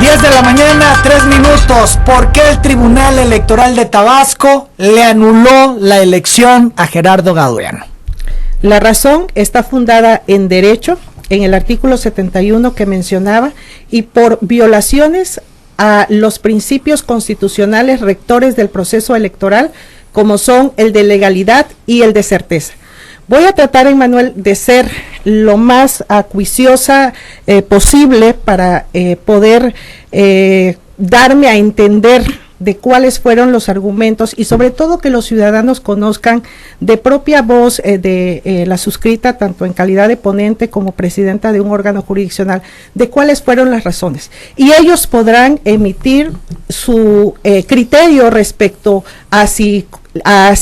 10 de la mañana, 3 minutos. ¿Por qué el Tribunal Electoral de Tabasco le anuló la elección a Gerardo Gaudiano? La razón está fundada en derecho, en el artículo 71 que mencionaba, y por violaciones a los principios constitucionales rectores del proceso electoral, como son el de legalidad y el de certeza. Voy a tratar, Emmanuel, de ser lo más acuiciosa posible para poder darme a entender de cuáles fueron los argumentos y sobre todo que los ciudadanos conozcan de propia voz de la suscrita, tanto en calidad de ponente como presidenta de un órgano jurisdiccional, de cuáles fueron las razones. Y ellos podrán emitir su criterio respecto a si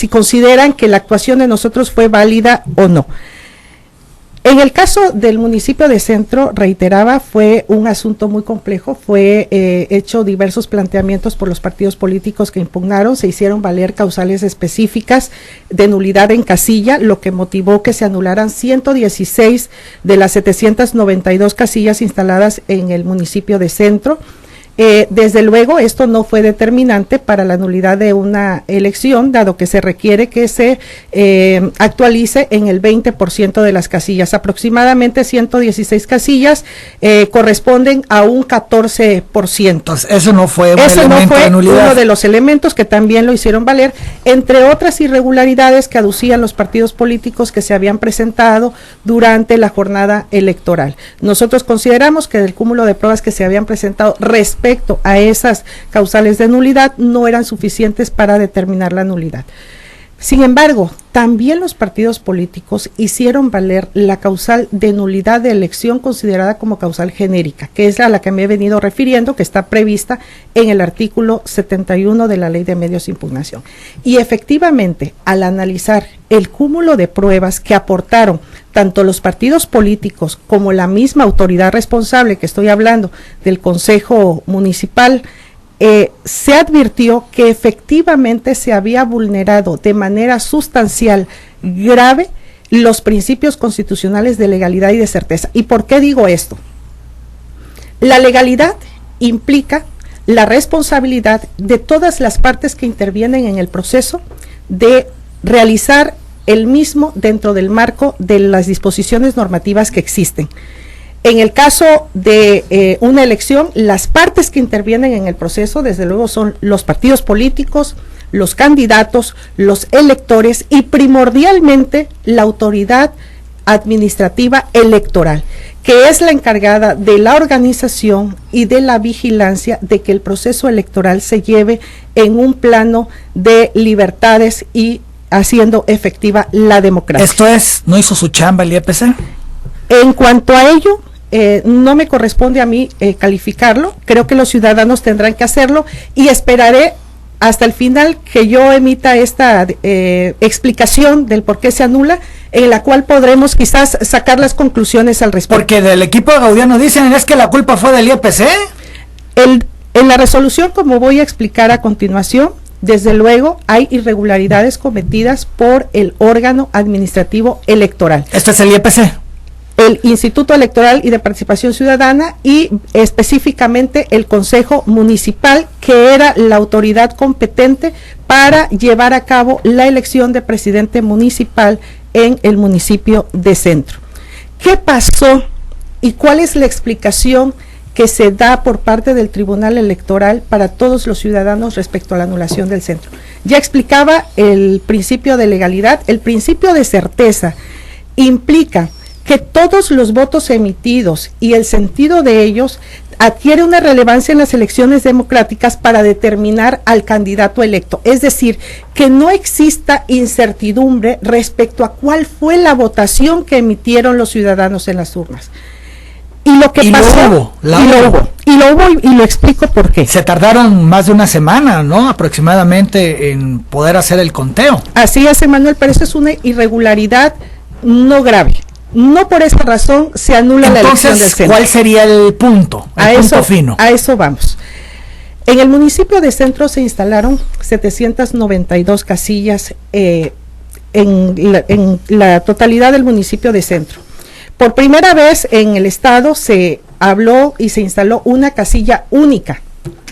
consideran que la actuación de nosotros fue válida o no. En el caso del municipio de Centro, reiteraba, fue un asunto muy complejo, fue hecho diversos planteamientos por los partidos políticos que impugnaron, se hicieron valer causales específicas de nulidad en casilla, lo que motivó que se anularan 116 de las 792 casillas instaladas en el municipio de Centro. Desde luego, esto no fue determinante para la nulidad de una elección, dado que se requiere que se actualice en el 20% de las casillas. Aproximadamente 116 casillas corresponden a un 14%. Entonces, eso no fue un elemento de nulidad. Uno de los elementos que también lo hicieron valer, entre otras irregularidades que aducían los partidos políticos que se habían presentado durante la jornada electoral. Nosotros consideramos que del cúmulo de pruebas que se habían presentado respecto a esas causales de nulidad no eran suficientes para determinar la nulidad. Sin embargo, también los partidos políticos hicieron valer la causal de nulidad de elección considerada como causal genérica, que es a la que me he venido refiriendo, que está prevista en el artículo 71 de la Ley de Medios de Impugnación. Y efectivamente, al analizar el cúmulo de pruebas que aportaron tanto los partidos políticos como la misma autoridad responsable, que estoy hablando del Consejo Municipal, se advirtió que efectivamente se había vulnerado de manera sustancial, grave, los principios constitucionales de legalidad y de certeza. ¿Y por qué digo esto? La legalidad implica la responsabilidad de todas las partes que intervienen en el proceso de realizar el mismo dentro del marco de las disposiciones normativas que existen. En el caso de una elección, las partes que intervienen en el proceso, desde luego, son los partidos políticos, los candidatos, los electores y primordialmente la autoridad administrativa electoral, que es la encargada de la organización y de la vigilancia de que el proceso electoral se lleve en un plano de libertades y haciendo efectiva la democracia. Esto es, ¿no hizo su chamba el IEPC? En cuanto a ello, no me corresponde a mí calificarlo, creo que los ciudadanos tendrán que hacerlo y esperaré hasta el final que yo emita esta explicación del por qué se anula, en la cual podremos quizás sacar las conclusiones al respecto. Porque del equipo de Gaudiano dicen es que la culpa fue del IEPC. En la resolución, como voy a explicar a continuación, desde luego hay irregularidades cometidas por el órgano administrativo electoral. ¿Esto es el IEPC? El Instituto Electoral y de Participación Ciudadana y específicamente el Consejo Municipal, que era la autoridad competente para llevar a cabo la elección de presidente municipal en el municipio de Centro. ¿Qué pasó y cuál es la explicación que se da por parte del Tribunal Electoral para todos los ciudadanos respecto a la anulación del centro? Ya explicaba el principio de legalidad. El principio de certeza implica que todos los votos emitidos y el sentido de ellos adquiere una relevancia en las elecciones democráticas para determinar al candidato electo. Es decir, que no exista incertidumbre respecto a cuál fue la votación que emitieron los ciudadanos en las urnas. Y lo que pasó, y lo explico por qué. Se tardaron más de una semana, ¿no? Aproximadamente en poder hacer el conteo. Así es, Emmanuel, pero eso es una irregularidad no grave. No por esa razón se anula la elección del centro. ¿Cuál sería el punto? El punto fino. A eso vamos. En el municipio de Centro se instalaron 792 casillas en la totalidad del municipio de Centro. Por primera vez en el estado se habló y se instaló una casilla única.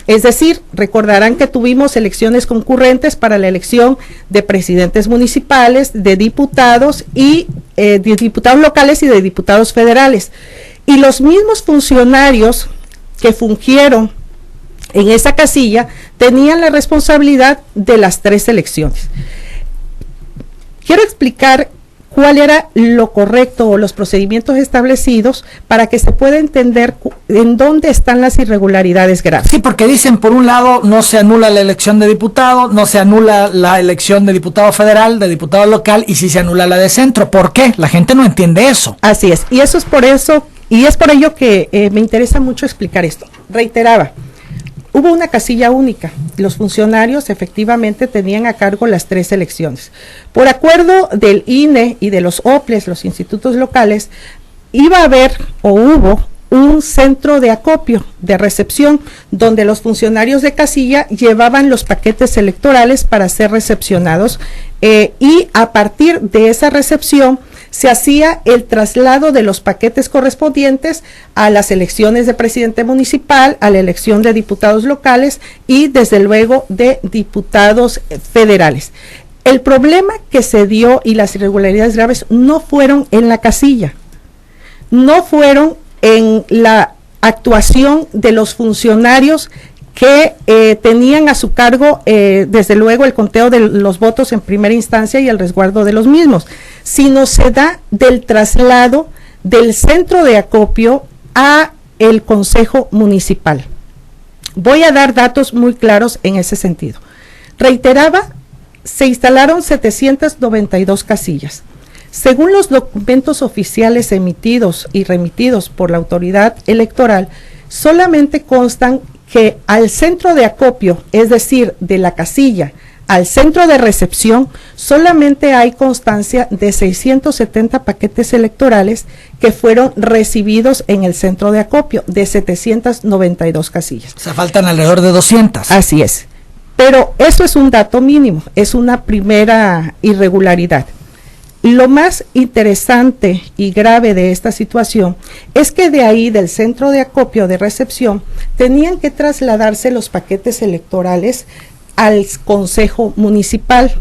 Es decir, recordarán que tuvimos elecciones concurrentes para la elección de presidentes municipales, de diputados y de diputados locales y de diputados federales. Y los mismos funcionarios que fungieron en esa casilla tenían la responsabilidad de las 3 elecciones. Quiero explicar cuál era lo correcto o los procedimientos establecidos para que se pueda entender en dónde están las irregularidades graves. Sí, porque dicen, por un lado, no se anula la elección de diputado, no se anula la elección de diputado federal, de diputado local, y sí se anula la de centro. ¿Por qué? La gente no entiende eso. Así es, y eso es por eso, y es por ello que me interesa mucho explicar esto. Reiteraba, hubo una casilla única. Los funcionarios efectivamente tenían a cargo las 3 elecciones. Por acuerdo del INE y de los OPLES, los institutos locales, iba a haber o hubo un centro de acopio, de recepción, donde los funcionarios de casilla llevaban los paquetes electorales para ser recepcionados y a partir de esa recepción se hacía el traslado de los paquetes correspondientes a las elecciones de presidente municipal, a la elección de diputados locales y desde luego de diputados federales. El problema que se dio y las irregularidades graves no fueron en la casilla, no fueron en la actuación de los funcionarios que tenían a su cargo, desde luego, el conteo de los votos en primera instancia y el resguardo de los mismos, sino se da del traslado del centro de acopio a el Consejo Municipal. Voy a dar datos muy claros en ese sentido. Reiteraba, se instalaron 792 casillas. Según los documentos oficiales emitidos y remitidos por la autoridad electoral, solamente constan que al centro de acopio, es decir, de la casilla al centro de recepción, solamente hay constancia de 670 paquetes electorales que fueron recibidos en el centro de acopio de 792 casillas. O sea, faltan alrededor de 200. Así es. Pero eso es un dato mínimo, es una primera irregularidad. Lo más interesante y grave de esta situación es que de ahí, del centro de acopio de recepción, tenían que trasladarse los paquetes electorales al Consejo Municipal,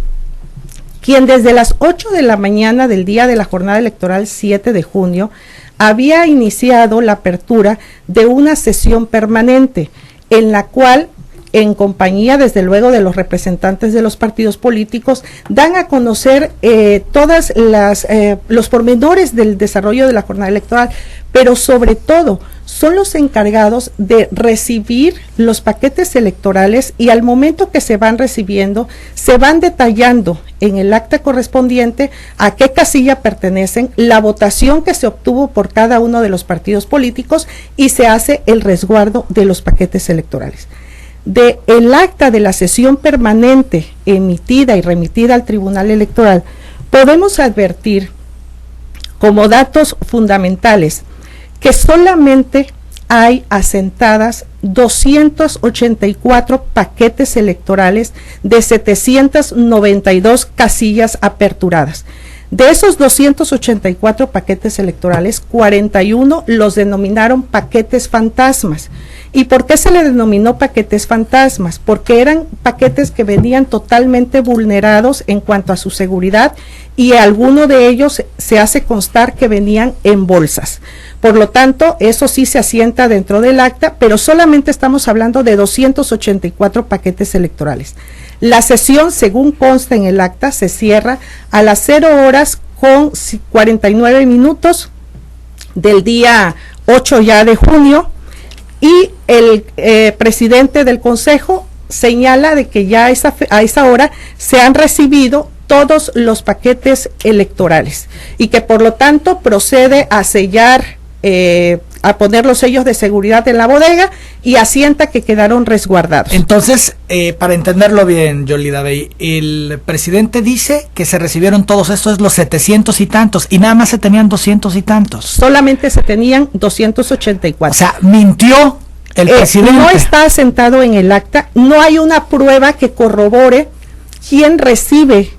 quien desde las 8 de la mañana del día de la jornada electoral 7 de junio había iniciado la apertura de una sesión permanente en la cual, en compañía desde luego de los representantes de los partidos políticos, dan a conocer todas los pormenores del desarrollo de la jornada electoral, pero sobre todo son los encargados de recibir los paquetes electorales y al momento que se van recibiendo, se van detallando en el acta correspondiente a qué casilla pertenecen, la votación que se obtuvo por cada uno de los partidos políticos y se hace el resguardo de los paquetes electorales. De el acta de la sesión permanente emitida y remitida al Tribunal Electoral, podemos advertir como datos fundamentales que solamente hay asentadas 284 paquetes electorales de 792 casillas aperturadas. De esos 284 paquetes electorales, 41 los denominaron paquetes fantasmas. ¿Y por qué se le denominó paquetes fantasmas? Porque eran paquetes que venían totalmente vulnerados en cuanto a su seguridad y alguno de ellos se hace constar que venían en bolsas. Por lo tanto, eso sí se asienta dentro del acta, pero solamente estamos hablando de 284 paquetes electorales. La sesión, según consta en el acta, se cierra a las 0:49 del día 8 ya de junio y el presidente del Consejo señala de que ya a esa hora se han recibido todos los paquetes electorales y que por lo tanto procede a sellar, a poner los sellos de seguridad en la bodega y asienta que quedaron resguardados. Entonces, para entenderlo bien, Yolida Bey, el presidente dice que se recibieron todos estos, los 700 y tantos, y nada más se tenían 200 y tantos. Solamente se tenían 284. O sea, mintió el presidente. No está asentado en el acta, no hay una prueba que corrobore quién recibe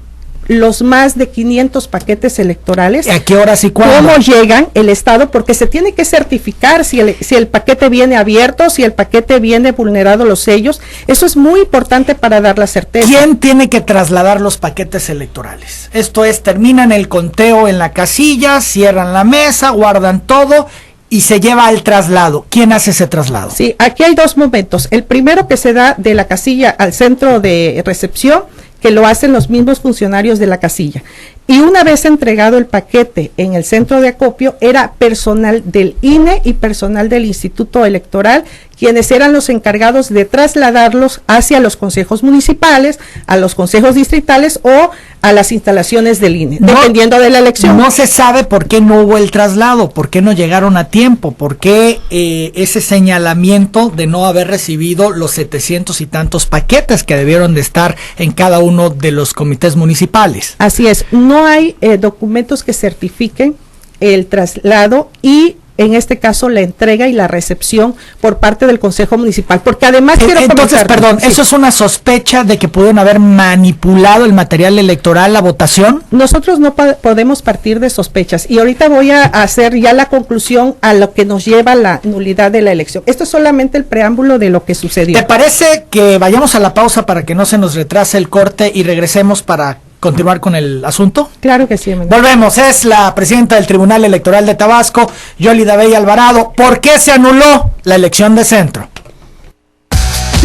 los más de 500 paquetes electorales. ¿A qué horas y cuándo? ¿Cómo llegan el Estado? Porque se tiene que certificar si el paquete viene abierto, si el paquete viene vulnerado los sellos. Eso es muy importante para dar la certeza. ¿Quién tiene que trasladar los paquetes electorales? Esto es, terminan el conteo en la casilla, cierran la mesa, guardan todo y se lleva al traslado. ¿Quién hace ese traslado? Sí, aquí hay dos momentos. El primero, que se da de la casilla al centro de recepción, que lo hacen los mismos funcionarios de la casilla. Y una vez entregado el paquete en el centro de acopio, era personal del INE y personal del Instituto Electoral quienes eran los encargados de trasladarlos hacia los consejos municipales, a los consejos distritales o a las instalaciones del INE, dependiendo de la elección. No se sabe por qué no hubo el traslado, por qué no llegaron a tiempo, por qué ese señalamiento de no haber recibido los 700 y tantos paquetes que debieron de estar en cada uno de los comités municipales. Así es, no hay documentos que certifiquen el traslado y en este caso la entrega y la recepción por parte del Consejo Municipal, porque además entonces, perdón, sí. ¿Eso es una sospecha de que pudieron haber manipulado el material electoral, la votación? Nosotros no podemos partir de sospechas y ahorita voy a hacer ya la conclusión a lo que nos lleva la nulidad de la elección. Esto es solamente el preámbulo de lo que sucedió. ¿Te parece que vayamos a la pausa para que no se nos retrase el corte y regresemos para continuar con el asunto? Claro que sí. Volvemos, es la presidenta del Tribunal Electoral de Tabasco, Yolida Bey Alvarado. ¿Por qué se anuló la elección de centro?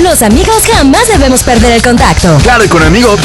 Los amigos jamás debemos perder el contacto. Claro, y con Amigo Óptimo